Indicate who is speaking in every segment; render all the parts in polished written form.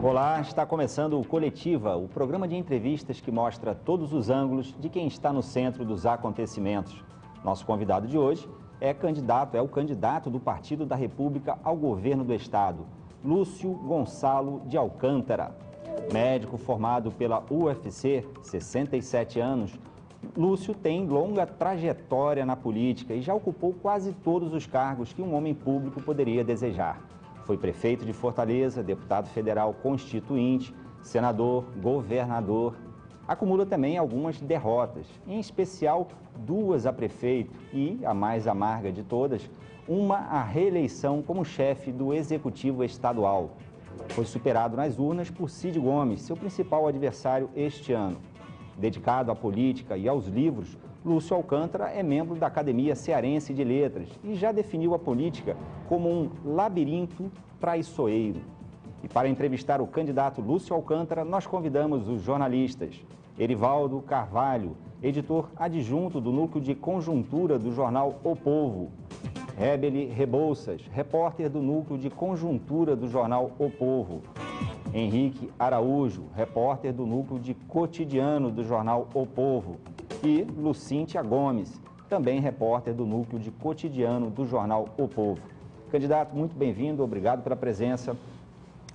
Speaker 1: Olá, está começando o Coletiva, o programa de entrevistas que mostra todos os ângulos de quem está no centro dos acontecimentos. Nosso convidado de hoje é o candidato do Partido da República ao governo do estado, Lúcio Gonçalo de Alcântara. Médico formado pela UFC, 67 anos, Lúcio tem longa trajetória na política e já ocupou quase todos os cargos que um homem público poderia desejar. Foi prefeito de Fortaleza, deputado federal constituinte, senador, governador. Acumula também algumas derrotas, em especial 2 a prefeito e, a mais amarga de todas, uma a reeleição como chefe do Executivo Estadual. Foi superado nas urnas por Cid Gomes, seu principal adversário este ano. Dedicado à política e aos livros, Lúcio Alcântara é membro da Academia Cearense de Letras e já definiu a política como um labirinto traiçoeiro. E para entrevistar o candidato Lúcio Alcântara, nós convidamos os jornalistas Erivaldo Carvalho, editor adjunto do Núcleo de Conjuntura do jornal O Povo, Rebele Rebouças, repórter do Núcleo de Conjuntura do jornal O Povo, Henrique Araújo, repórter do Núcleo de Cotidiano do jornal O Povo, e Lucíntia Gomes, também repórter do Núcleo de Cotidiano do jornal O Povo. Candidato, muito bem-vindo, obrigado pela presença.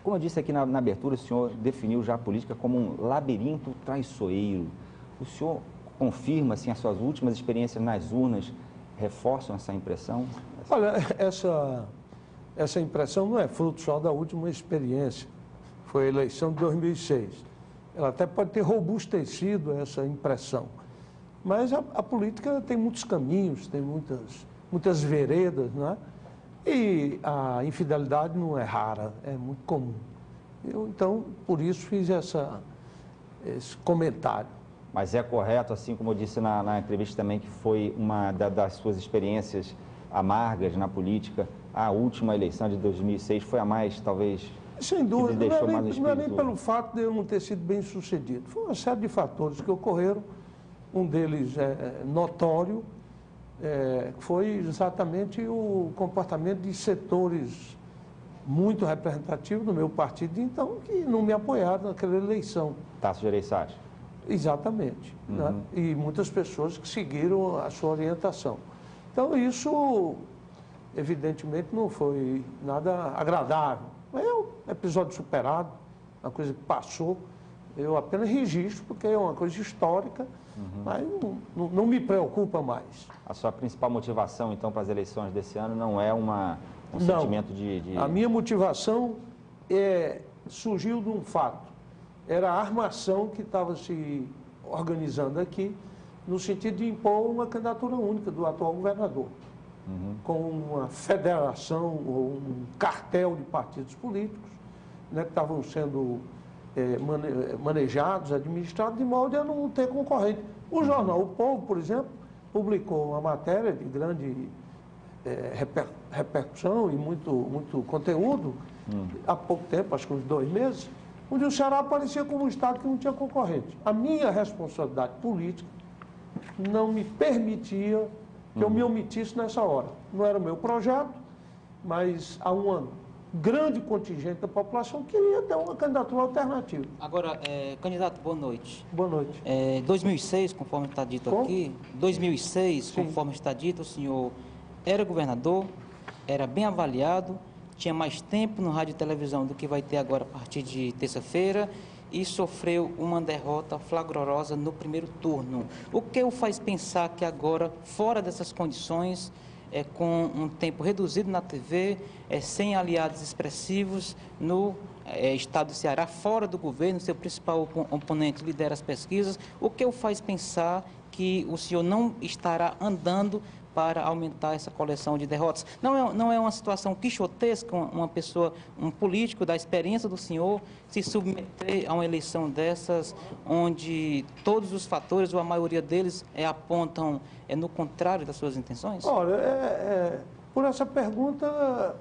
Speaker 1: Como eu disse aqui na abertura, o senhor definiu já a política como um labirinto traiçoeiro. O senhor confirma, assim, as suas últimas experiências nas urnas reforçam essa impressão?
Speaker 2: Olha, essa impressão não é fruto só da última experiência. Foi a eleição de 2006. Ela até pode ter robustecido essa impressão. Mas a política tem muitos caminhos, tem muitas veredas, né? E a infidelidade não é rara, é muito comum. Eu, então, por isso fiz esse comentário.
Speaker 1: Mas é correto, assim como eu disse na entrevista também, que foi uma das suas experiências amargas na política, a última eleição de 2006 foi a mais, talvez,
Speaker 2: sem dúvida,
Speaker 1: não
Speaker 2: é nem pelo fato de eu não ter sido bem sucedido. Foi uma série de fatores que ocorreram. Um deles notório, foi exatamente o comportamento de setores muito representativos do meu partido, então, que não me apoiaram naquela eleição.
Speaker 1: Tasso Gereissati.
Speaker 2: Exatamente. Né? E muitas pessoas que seguiram a sua orientação. Então, isso, evidentemente, não foi nada agradável. Mas é um episódio superado, uma coisa que passou. Eu apenas registro, porque é uma coisa histórica, mas não me preocupa mais.
Speaker 1: A sua principal motivação, então, para as eleições desse ano não é um sentimento de...
Speaker 2: A minha motivação surgiu de um fato. Era a armação que estava se organizando aqui, no sentido de impor uma candidatura única do atual governador, com uma federação ou um cartel de partidos políticos, né, que estavam sendo manejados, administrados, de modo a não ter concorrente. O jornal O Povo, por exemplo, publicou uma matéria de grande repercussão e muito conteúdo, há pouco tempo, acho que uns 2 meses, onde o Ceará aparecia como um estado que não tinha concorrente. A minha responsabilidade política não me permitia que eu me omitisse nessa hora. Não era o meu projeto, mas há um ano grande contingente da população queria ter uma candidatura alternativa.
Speaker 3: Agora, candidato, boa noite.
Speaker 2: Boa noite.
Speaker 3: 2006, conforme está dito aqui, 2006, conforme está dito, o senhor era governador, era bem avaliado, tinha mais tempo no rádio e televisão do que vai ter agora a partir de terça-feira e sofreu uma derrota flagrosa no primeiro turno. O que o faz pensar que agora, fora dessas condições, com um tempo reduzido na TV, sem aliados expressivos no estado do Ceará, fora do governo, seu principal oponente lidera as pesquisas, o que o faz pensar que o senhor não estará andando para aumentar essa coleção de derrotas? Não é uma situação quixotesca, uma pessoa, um político da experiência do senhor, se submeter a uma eleição dessas, onde todos os fatores, ou a maioria deles, apontam no contrário das suas intenções?
Speaker 2: Olha, por essa pergunta,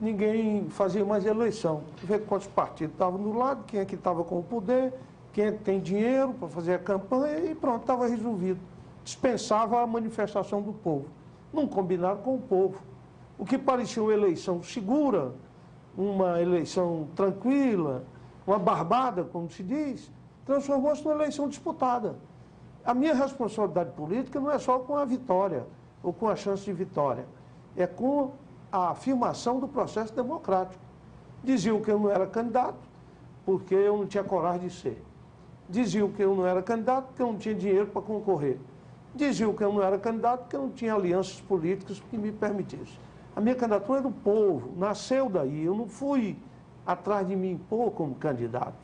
Speaker 2: ninguém fazia mais eleição. Ver quantos partidos estavam do lado, quem é que estava com o poder, quem é que tem dinheiro para fazer a campanha, e pronto, estava resolvido. Dispensava a manifestação do povo. Não combinaram com o povo. O que parecia uma eleição segura, uma eleição tranquila, uma barbada, como se diz, transformou-se numa eleição disputada. A minha responsabilidade política não é só com a vitória, ou com a chance de vitória, é com a afirmação do processo democrático. Diziam que eu não era candidato, porque eu não tinha coragem de ser. Diziam que eu não era candidato, porque eu não tinha dinheiro para concorrer. Diziam que eu não era candidato, porque eu não tinha alianças políticas que me permitissem. A minha candidatura é do povo, nasceu daí, eu não fui atrás de me impor como candidato.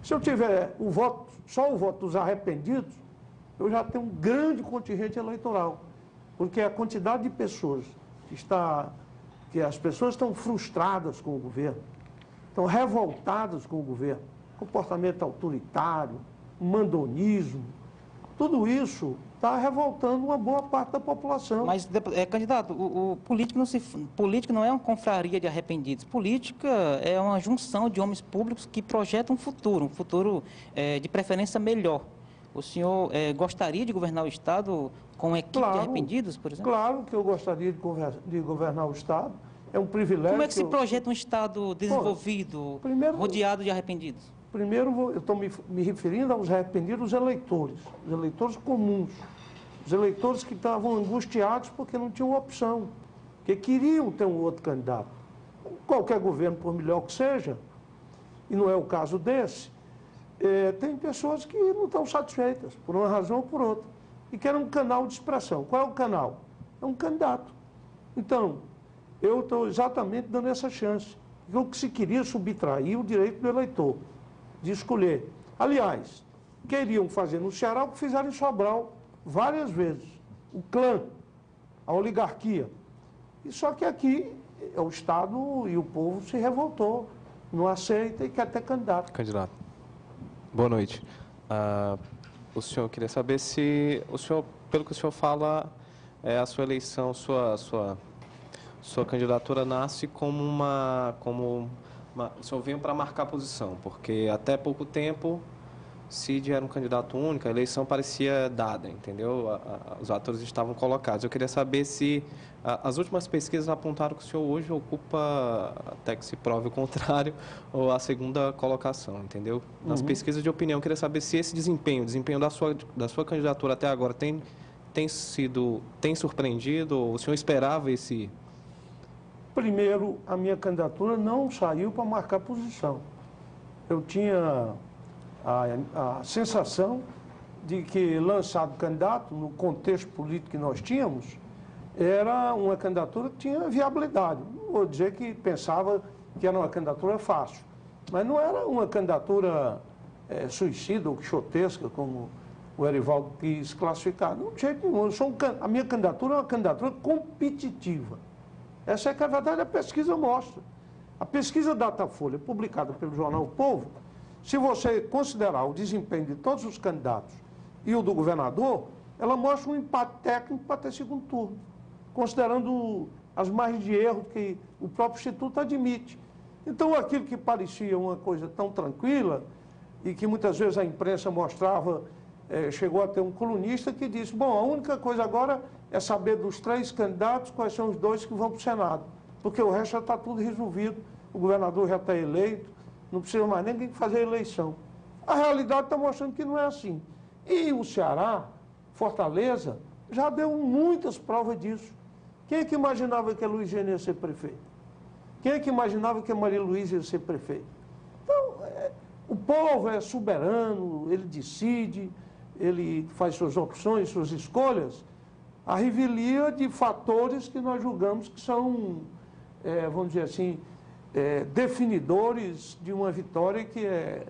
Speaker 2: Se eu tiver o voto, só o voto dos arrependidos, eu já tenho um grande contingente eleitoral, porque a quantidade de pessoas que as pessoas estão frustradas com o governo, estão revoltadas com o governo, comportamento autoritário, mandonismo, tudo isso está revoltando uma boa parte da população.
Speaker 3: Mas, candidato, o político não é uma confraria de arrependidos. Política é uma junção de homens públicos que projetam um futuro de preferência melhor. O senhor gostaria de governar o Estado com uma equipe de arrependidos, por exemplo?
Speaker 2: Claro que eu gostaria de governar o Estado. É um privilégio.
Speaker 3: Como é que se projeta um Estado desenvolvido, rodeado de arrependidos?
Speaker 2: Primeiro, eu estou me referindo aos arrependidos os eleitores comuns, os eleitores que estavam angustiados porque não tinham opção, que queriam ter um outro candidato. Qualquer governo, por melhor que seja, e não é o caso desse, tem pessoas que não estão satisfeitas, por uma razão ou por outra, e querem um canal de expressão. Qual é o canal? É um candidato. Então, eu estou exatamente dando essa chance. O que se queria subtrair o direito do eleitor de escolher. Aliás, queriam fazer no Ceará o que fizeram em Sobral várias vezes. O clã, a oligarquia. E só que aqui o Estado e o povo se revoltou, não aceita e quer ter candidato.
Speaker 4: Candidato, boa noite. O senhor queria saber se o senhor, pelo que o senhor fala, a sua eleição, sua candidatura nasce como o senhor veio para marcar posição, porque até pouco tempo, Cid era um candidato único, a eleição parecia dada, entendeu? Os atores estavam colocados. Eu queria saber se as últimas pesquisas apontaram que o senhor hoje ocupa, até que se prove o contrário, ou a segunda colocação, entendeu? Nas pesquisas de opinião, eu queria saber se esse desempenho da sua candidatura até agora tem surpreendido, ou o senhor esperava esse...
Speaker 2: Primeiro, a minha candidatura não saiu para marcar posição. Eu tinha a sensação de que lançado candidato, no contexto político que nós tínhamos, era uma candidatura que tinha viabilidade. Não vou dizer que pensava que era uma candidatura fácil, mas não era uma candidatura suicida ou quixotesca, como o Erivaldo quis classificar. Não, de jeito nenhum. A minha candidatura é uma candidatura competitiva. Essa é que a verdade, a pesquisa mostra. A pesquisa Datafolha, publicada pelo jornal O Povo, se você considerar o desempenho de todos os candidatos e o do governador, ela mostra um empate técnico para ter segundo turno, considerando as margens de erro que o próprio Instituto admite. Então, aquilo que parecia uma coisa tão tranquila e que muitas vezes a imprensa mostrava, chegou a ter um colunista que disse, bom, a única coisa agora é saber dos 3 candidatos quais são os 2 que vão para o Senado, porque o resto já está tudo resolvido, o governador já está eleito, não precisa mais ninguém fazer eleição. A realidade está mostrando que não é assim. E o Ceará, Fortaleza, já deu muitas provas disso. Quem é que imaginava que a Luiz Gênio ia ser prefeito? Quem é que imaginava que a Maria Luísa ia ser prefeita? Então, o povo é soberano, ele decide, ele faz suas opções, suas escolhas, a revelia de fatores que nós julgamos que são, vamos dizer assim, definidores de uma vitória que é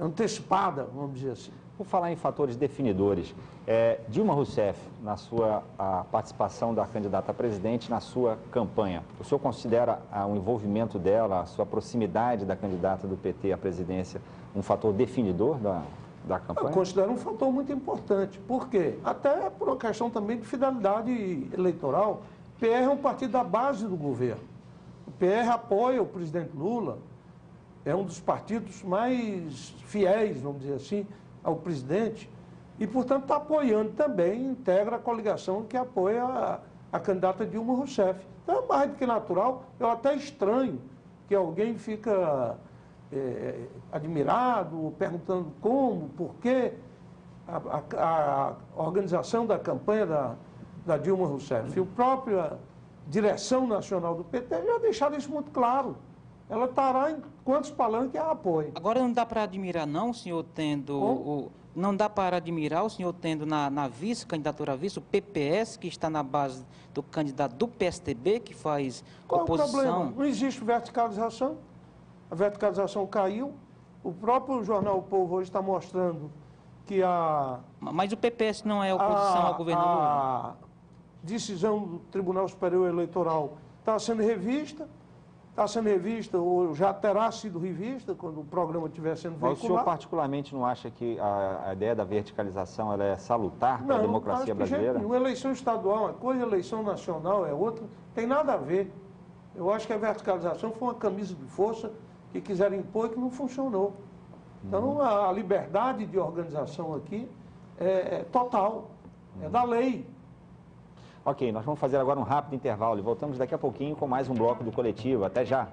Speaker 2: antecipada, vamos dizer assim.
Speaker 1: Por falar em fatores definidores, Dilma Rousseff, na sua participação da candidata a presidente na sua campanha, o senhor considera o envolvimento dela, a sua proximidade da candidata do PT à presidência, um fator definidor da campanha?
Speaker 2: Eu considero um fator muito importante. Por quê? Até por uma questão também de fidelidade eleitoral. O PR é um partido da base do governo. O PR apoia o presidente Lula, é um dos partidos mais fiéis, vamos dizer assim, ao presidente, e, portanto, está apoiando também, integra a coligação que apoia a candidata Dilma Rousseff. Então, é mais do que natural, eu até estranho que alguém fica admirado, perguntando como, por quê. A organização da campanha da Dilma Rousseff e a própria direção nacional do PT já deixaram isso muito claro. Ela estará em quantos palanques a apoio.
Speaker 3: Agora não dá para admirar não, o senhor tendo... Não dá para admirar o senhor tendo na vice, candidatura a vice, o PPS, que está na base do candidato do PSDB, que faz oposição.
Speaker 2: Qual é o problema? Não existe verticalização. A verticalização caiu. O próprio jornal O Povo hoje está mostrando que
Speaker 3: Mas o PPS não é oposição ao governo Lula?
Speaker 2: A decisão do Tribunal Superior Eleitoral está sendo revista, ou já terá sido revista quando o programa estiver sendo veiculado.
Speaker 1: Mas o senhor particularmente não acha que a ideia da verticalização ela é salutar para a democracia brasileira?
Speaker 2: Uma eleição estadual é uma coisa, eleição nacional é outra, tem nada a ver. Eu acho que a verticalização foi uma camisa de força que quiseram impor e que não funcionou. Então, a liberdade de organização aqui é total, é da lei.
Speaker 1: Ok, nós vamos fazer agora um rápido intervalo e voltamos daqui a pouquinho com mais um bloco do Coletivo. Até já!